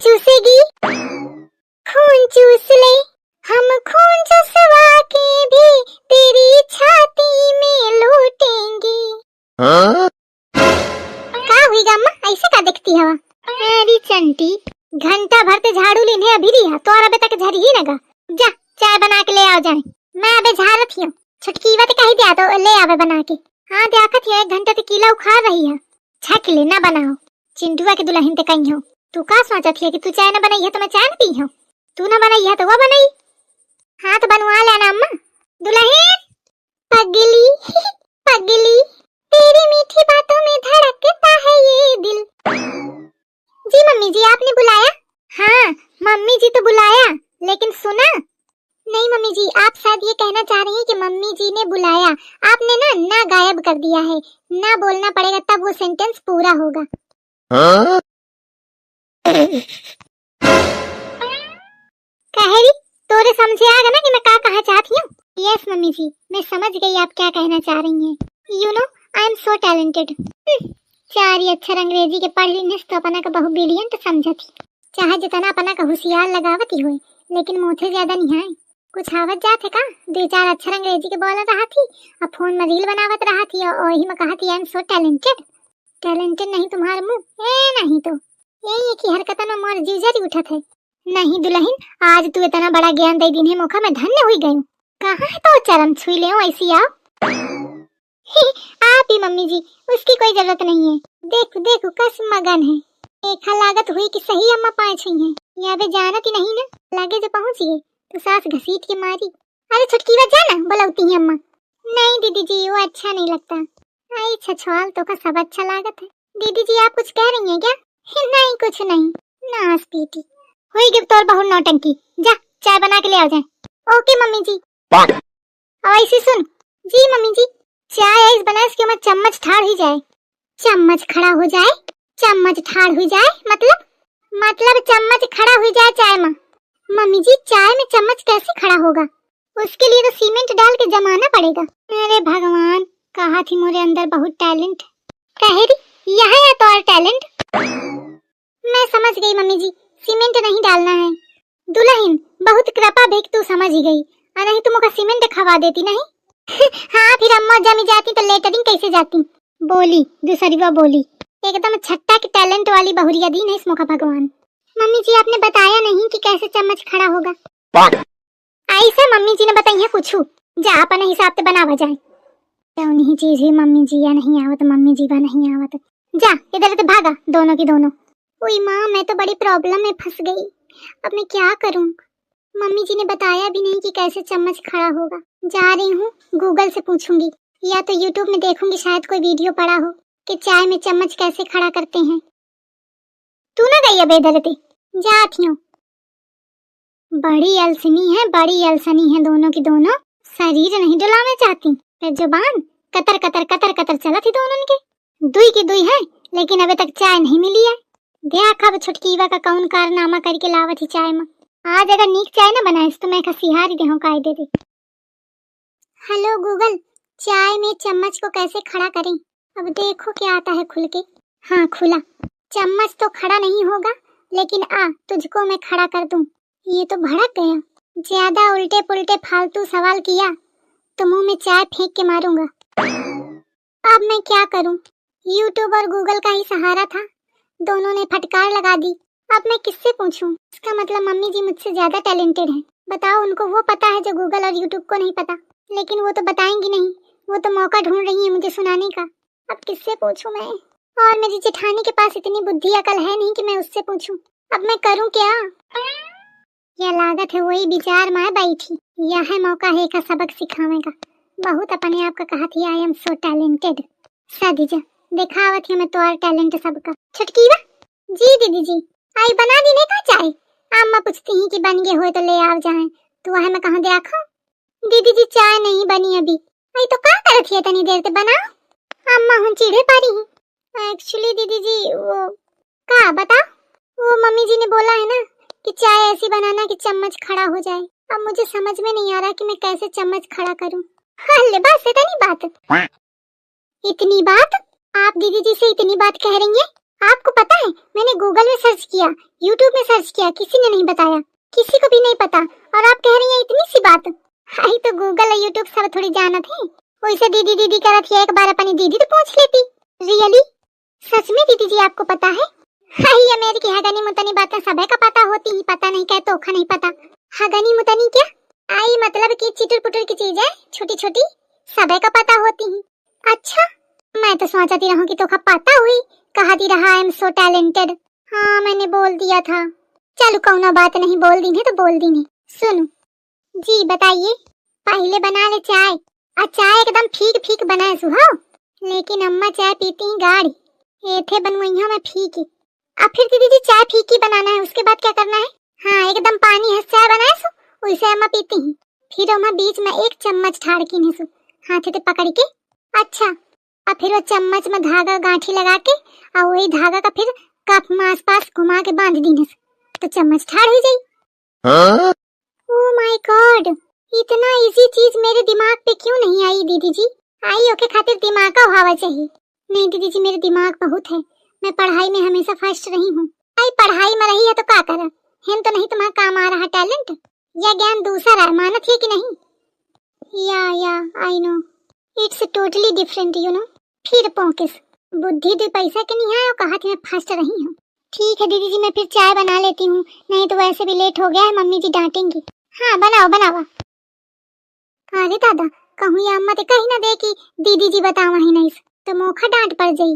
चूसेगी, खून चूस ले, हम खून चुसवा के भी तेरी छाती में लूटेंगे। का हुई गम्मा, ऐसे का दिखती हवा? अरे चंटी, घंटा भर ते झाड़ू लेने अभी रिया तो और अबे तक झरी ही नगा। जा चाय बना के ले आओ जाए। मैं अबे झाड़त हियो, छुटकी वत कही दिया तो ले आवे बना के। हाँ देखत है, 1 घंटा ते कीला उखाड़ रही है। छक ले ना बनाओ, चिंटुआ के दुल्हन ते कही हो। तू का सोचत है कि तू चाय ना बनाई है तो मैं चाय न पी हूं? तू ना बनाई है तो वो बनाई। हाँ तो बनवा लेना अम्मा। दुल्हन पगली पगली, तेरी मीठी बातों में धड़कता है ये दिल। जी मम्मी जी, आपने बुलाया? हाँ मम्मी जी तो बुलाया, लेकिन सुना नहीं। मम्मी जी, आप शायद ये कहना चाह रही हैं कि मम्मी जी ने बुलाया। आपने ना गायब कर दिया है, ना बोलना पड़ेगा तब वो सेंटेंस पूरा होगा। कहरी तोरे समझे आ गया ना कि मैं क्या कहना चाहती हूँ? यस मम्मी जी, मैं समझ गई आप क्या कहना चाह रही हैं। You know I am so talented. 4 अक्षर अंग्रेजी के पढ़ ली तो अपना का बहु ब्रिलियंट समझती। चाहे जितना अपना का होशियार लगावती हुई, लेकिन मोथे ज्यादा नहीं है। कुछ आवत जात है का? 2-4 अक्षर अंग्रेजी के बोल रहा थी, अब फोन में रील बनावत रहा थी और वही में कहा थी I am so talented. Talented नहीं तुम्हारा मुंह ए नहीं तो यही है कि हरकतन में मोर जीजरी उठत है। नहीं दुल्हन, आज तू इतना बड़ा ज्ञान दे दिन है, मौका मैं धन्य हुई गई। कहाँ है तो चरण छुई ले ऐसी आओ। आप ही मम्मी जी, उसकी कोई जरूरत नहीं है। देखो देखो कस मगन है। एक लागत हुई कि सही अम्मा 5 हुई है। या वे जानत ही नहीं ना, लगे जो पहुंच गए तो सास घसीट के मारी। अरे छुटकी वा जाना, बुलाती है अम्मा। नहीं दीदी जी, वो अच्छा नहीं लगता। आई छछवाल तो का सब अच्छा लागत है। दीदी जी आप कुछ कह रही हैं क्या? नहीं कुछ नहीं। नास पीटी हुई गिफ्ट और बहुत नौटंकी। जा चाय बना के ले आ जाए। ओके मम्मी जी। अब ऐसी सुन। जी मम्मी जी। चाय ऐस बना इसके में चम्मच ठाड़ ही जाए। चम्मच खड़ा हो जाए, चम्मच ठाड़ हो जाए मतलब चम्मच खड़ा हो जाए चाय में। मम्मी जी चाय में चम्मच कैसे खड़ा होगा? उसके लिए तो सीमेंट डाल के जमाना पड़ेगा। अरे भगवान, कहा थी मोरे अंदर बहुत टैलेंट। कहे रही यह है तो और टैलेंट। मैं समझ गई मम्मी जी, सीमेंट नहीं डालना है। दुल्हन बहुत कृपा भेक तू समझ ही गई, और नहीं तुम का सीमेंट खवा देती नहीं। हाँ फिर अम्मा जमी जाती तो लेटरिंग कैसे जाती? बोली दूसरी वो बोली, एकदम छट्टा की टैलेंट वाली बहुरिया दी नहीं इसमो का भगवान। मम्मी जी आपने बताया नहीं कि कैसे चम्मच खड़ा होगा। ऐसा मम्मी जी ने बताई है कुछ, जा अपने हिसाब से बनावा जाए। क्यों नहीं चीज है मम्मी जी, या नहीं आवत मम्मी जी, वा नहीं आवत। जा इधर से भागा दोनों की दोनों। ओई माँ, मैं तो बड़ी प्रॉब्लम में फंस गई, अब मैं क्या करूं? मम्मी जी ने बताया भी नहीं कि कैसे चम्मच खड़ा होगा। जा रही हूँ गूगल से पूछूंगी, या तो यूट्यूब में देखूंगी, शायद कोई वीडियो पड़ा हो कि चाय में चम्मच कैसे खड़ा करते हैं। तू ना गई अब इधर से, जाती हूँ। बड़ी अलसनी है, बड़ी अलसनी है दोनों की दोनों। शरीर नहीं डुलाना चाहती, फिर जुबान कतर कतर कतर कतर चला थी दोनों के। दुई की दुई है, लेकिन अभी तक चाय नहीं मिली है। देख अब छुटकीवा का कौन कारनामा करके लावत ही चाय में। आज अगर नीक चाय ना बनाए तो मैं खसिहारी देहूं कायदे दे। हेलो गूगल, चाय में चम्मच को कैसे खड़ा करें? अब देखो क्या आता है खुल के। हाँ खुला। चम्मच तो खड़ा नहीं होगा, लेकिन आ तुझको मैं खड़ा कर दूं। ये तो भड़क गया। ज्यादा उल्टे पुल्टे फालतू सवाल किया तो मुंह में चाय फेंक के मारूंगा। अब मैं क्या करूं? यूट्यूब और गूगल का ही सहारा था, दोनों ने फटकार लगा दी। अब मैं किससे पूछूं? इसका मतलब मम्मी जी मुझसे ज्यादा टैलेंटेड हैं। बताओ, उनको वो पता है जो गूगल और यूट्यूब को नहीं पता, लेकिन वो तो बताएंगी नहीं। वो तो मौका ढूंढ रही है मुझे सुनाने का। अब किससे पूछूं मैं? और मेरी जेठानी के पास इतनी बुद्धि अकल है नहीं कि मैं उससे पूछूं। अब मैं करूं क्या? यह लागत है वही विचार में बैठी। यह है मौका है का सबक सिखाने का। बहुत अपने आप का कहा थी आई एम सो टैलेंटेड। सादीजा दिखावत है मैं तो और टैलेंट सबका। छुटकी वा जी दीदी जी, आई बना दी नहीं का चाय? अम्मा पूछती हैं कि बन गए हो तो ले आओ जाए, तो वह मैं कहाँ देखा? दीदी जी चाय नहीं बनी अभी। आई तो क्या करत है तनी देर से बनाओ। अम्मा हम चिढ़े पारी हैं। एक्चुअली दीदी जी वो का बता, वो मम्मी जी ने बोला है ना कि चाय ऐसी बनाना कि चम्मच खड़ा हो जाए। अब मुझे समझ में नहीं आ रहा कि मैं कैसे चम्मच खड़ा करूं। हल्ले बस इतनी बात। इतनी बात? आप दीदी जी से इतनी बात कह रही हैं? आपको पता है मैंने गूगल में सर्च किया, यूट्यूब में सर्च किया, किसी ने नहीं बताया, किसी को भी नहीं पता, और आप कह रही हैं इतनी सी बात। हाई तो गूगल और यूट्यूब सब थोड़ी जानत है। वैसे दीदी दीदी करत है, एक बार अपनी दीदी तो पूछ लेती। रियली सच में दीदी जी आपको पता है? हाई ये मेरी हगनी मुतनी बातें सबे का पता होती ही, पता नहीं क्या तोखा नहीं पता। हगनी मुतनी क्या आई मतलब कि चिटुर पुटुर की चीज है, छोटी छोटी सबे का पता होती ही। अच्छा मैं तो सोचती रहूं कि तोखा पता हुई, कहती रहा आई एम सो टैलेंटेड। हाँ मैंने बोल दिया था। चलो कौनो बात नहीं, बोल दी है तो बोल दी है। सुनो जी बताइए। पहले बना ले चाय, और चाय एकदम फीक फीक बनाए सुहाओ, लेकिन अम्मा चाय पीती ही गाढ़ी, एथे बनवाइया में फीकी। अब फिर दीदी जी चाय फीकी बनाना है, उसके बाद क्या करना है? हाँ एकदम पानी है चाय बनाए सु, वैसे अम्मा पीती ही। फिर अम्मा बीच में एक चम्मच ठाड़ की है सु, हाथे से पकड़ के। अच्छा अब फिर वो चम्मच में धागा गांठी लगा के, और वही धागा का फिर कप में आसपास घुमा के बांध दी तो चम्मच ठाड़ हो जाई। ओह माय गॉड, इतना इजी चीज मेरे दिमाग पे क्यों नहीं आई दीदी जी? आई ओके खातिर दिमाग का हवा चाहिए। नहीं दीदी जी मेरे दिमाग बहुत है, मैं पढ़ाई में हमेशा फर्स्ट रही हूँ। आई पढ़ाई में रही है तो क्या करा, हम तो नहीं तुम्हारा काम आ रहा टैलेंट या ज्ञान दूसरा है, मानत है कि नहीं? या I know it's totally different you know. फिर पोकिस बुद्धि दो पैसा के नहीं है, और कहा थी मैं फर्स्ट रही हूँ। ठीक है दीदी जी मैं फिर चाय बना लेती हूँ, नहीं तो वैसे भी लेट हो गया है, मम्मी जी डांटेंगी। हाँ बनाओ बनाओ। अरे दादा कहूँ या अम्मा तो कहीं ना दे कि दीदी जी बतावा ही नहीं तो मोखा डांट पड़ जाई।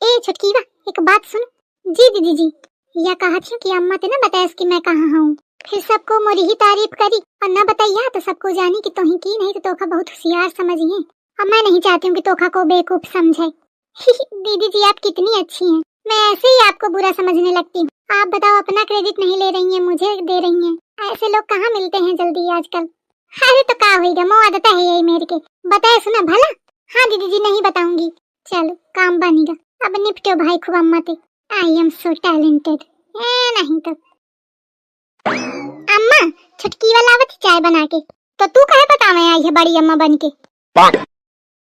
ए छुटकी वा एक बात सुन। जी दीदी जी। या कहा थी कि अम्मा ते ना बताया कि मैं कहाँ हूँ, फिर सबको मोरी ही तारीफ करी, और न बताइया तो सबको जानी कि तोही की नहीं तो तोखा बहुत होशियार समझिए। अब मैं नहीं चाहती हूँ कि तोखा को बेवकूफ समझे। दीदी जी आप कितनी अच्छी हैं, मैं ऐसे ही आपको बुरा समझने लगती हूँ। आप बताओ अपना क्रेडिट नहीं ले रही हैं, मुझे दे रही हैं। ऐसे लोग कहाँ मिलते हैं जल्दी आजकल। अरे तो क्या होगा, मो आदत है यही मेरे के, बताए सुना भला। हाँ दीदी जी नहीं बताऊंगी। चलो काम बनेगा, अब निपटो भाई खूब अम्मा ते। I am so talented. नहीं तो अम्मा छुटकी वाला आवत चाय बना के, तो तू कहे बतावे आई है बड़ी अम्मा बन के?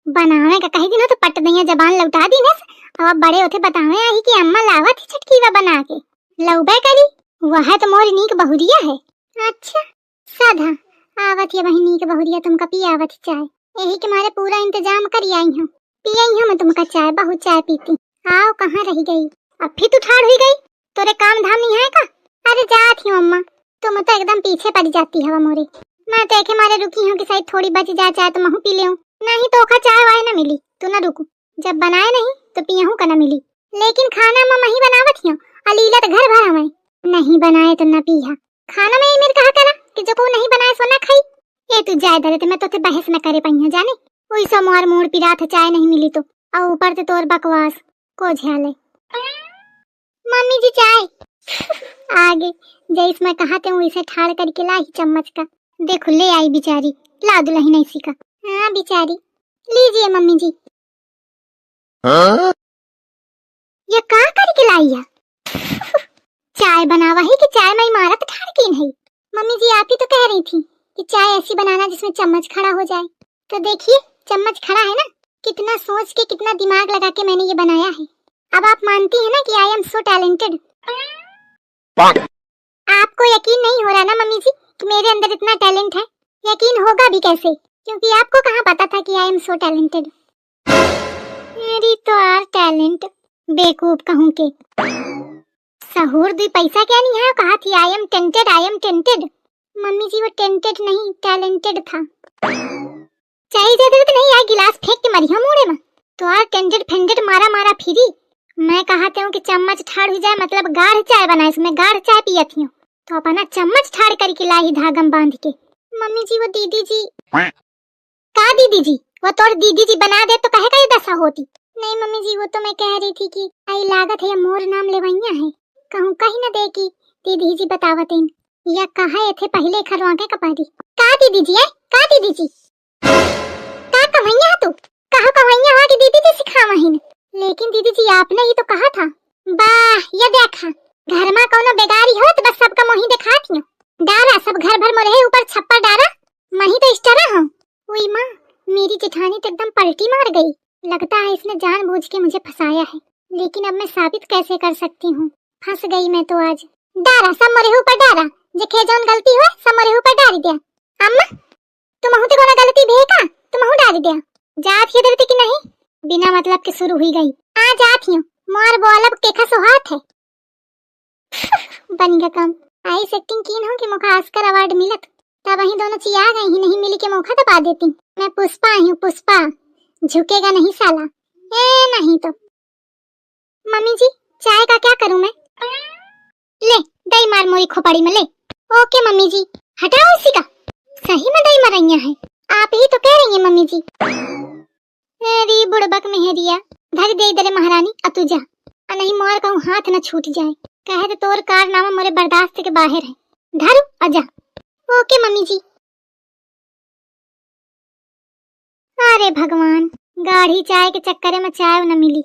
बनावे का कही दिन तो पट दैया जबान लौटा दी ने, अब बड़े होते बतावे आई कि अम्मा लावत छुटकी वा बना के लौबे करी, वह तो मोर नीक बहुरिया है। अच्छा साधा आवत ये वही नीक बहुरिया तुमका पी आवत चाय, यही के मारे पूरा इंतजाम करी आई हूँ, पी आई हूँ मैं तुमका चाय, बहुत चाय पीती। आओ कहाँ रह गई, अब फिर तू ठाड़ हुई गई, तोरे काम धाम नहीं है का? अरे जात हूँ अम्मा, तुम तो एकदम पीछे पड़ जाती हवा मोरे। मैं तो एक मारे रुकी हूँ कि शायद थोड़ी बच जाए चाय तो महू पी ले, नहीं तो ओखा चाय वाय न मिली। तू न रुकू, जब बनाए नहीं तो पियहू का न मिली, लेकिन खाना मैं ही बनावत हियो, अलीला तो घर भरा में नहीं बनाए तो न पिया। खाना में मेरे कहा करा कि जो को नहीं बनाए सो न खाई। ये तू जाय दरे मैं तो बहस न करे पहिया जाने, वही सो मोर मोड़ पिरा था चाय नहीं मिली तो, और ऊपर से तोर बकवास को झेले। मम्मी जी चाय आगे जैस मैं कहा थे वैसे ठाड़ करके लाई चम्मच का, देखो ले आई बेचारी, ला दुलही नहीं सीखा। हाँ बेचारी, लीजिए मम्मी जी। ये का करके लाई है? चाय बनावा है कि चाय में इमारत ठाड़ की नहीं? मम्मी जी आप ही तो कह रही थी कि चाय ऐसी बनाना जिसमें चम्मच खड़ा हो जाए, तो देखिए चम्मच खड़ा है ना, कितना सोच के कितना दिमाग लगा के मैंने ये बनाया है। अब आप मानती है ना कि आई एम सो टैलेंटेड? आपको यकीन नहीं हो रहा ना मम्मी जी कि मेरे अंदर इतना टैलेंट है? यकीन होगा भी कैसे, क्योंकि आपको कहाँ पता था कि आई एम सो टैलेंटेड। मेरी तो यार टैलेंट बेवकूफ कहूँ के सहूर दी पैसा क्या नहीं है, कहा थी I am tainted, I am tainted. Mummy जी वो टेंटेड नहीं टैलेंटेड था। चाहिए जरूरत नहीं है गिलास फेंक के मरिया मुड़े में, तो यार टेंटेड फेंटेड मारा मारा फिरी। मैं कहते हूँ कि चम्मच ठाड़ हो जाए मतलब गाढ़ चाय बनाए, इसमें गाढ़ चाय पिया थी तो अपना चम्मच ठाड़ करके लाई धागम बांध के। मम्मी जी वो दीदी जी का दीदी जी, वो तोर दीदी जी बना दे तो कहे का ये दशा होती। नहीं मम्मी जी वो तो मैं कह रही थी कि आई लागत है मोर नाम लेवैया है, कहूँ कहीं न दे कि दीदी जी बतावत इन, या कहा थे पहले खरवा के कपारी। का दीदी जी है, का दीदी जी का कवैया तू कहा कवैया हो कि दीदी जी सिखावा ही, लेकिन दीदी जी आपने ही तो कहा था। वाह ये देखा घर में कोनो बेगारी हो तो बस सबका मोही दिखाती हूँ, डारा सब घर भर मोरे ऊपर छप्पर डारा, मही तो इस्टरा हूँ। हुई माँ मेरी जेठानी तो एकदम पलटी मार गई, लगता है इसने जानबूझ के मुझे फंसाया है। लेकिन अब मैं साबित कैसे कर सकती हूँ? फंस गई मैं तो आज। डारा सब मोरे ऊपर डारा, जेखे जौन गलती हो सब मोरे ऊपर डारी दिया। अम्मा तुम ते कोना गलती भे का, तुम डारी दिया। जात ही डरती कि नहीं, बिना मतलब के शुरू हुई गई। आ जात ही मोर बोलब केखा सोहात है। बन गया काम। आई एक्टिंग की न हो कि मौका ऑस्कर अवार्ड मिलत, तब वही दोनों चिया गई ही, नहीं मिली के मौका तो पा देती। मैं पुष्पा हूँ, पुष्पा झुकेगा नहीं साला। ए नहीं तो मम्मी जी चाय का क्या करूं मैं? ले दही मार मोरी खोपड़ी में ले। ओके मम्मी जी। हटाओ इसी का। सही में दही मरैया है, आप ही तो कह रही हैं मम्मी जी। मेरी बुड़बक मेहरिया धर दे इधर महारानी, अतुजा नहीं मोर कहूँ हाथ न छूट जाए। कहे तो तोर कारनामा मोरे बर्दाश्त के बाहर है। धर आजा। ओके मम्मी जी। अरे भगवान, गाढ़ी चाय के चक्कर में चाय न मिली।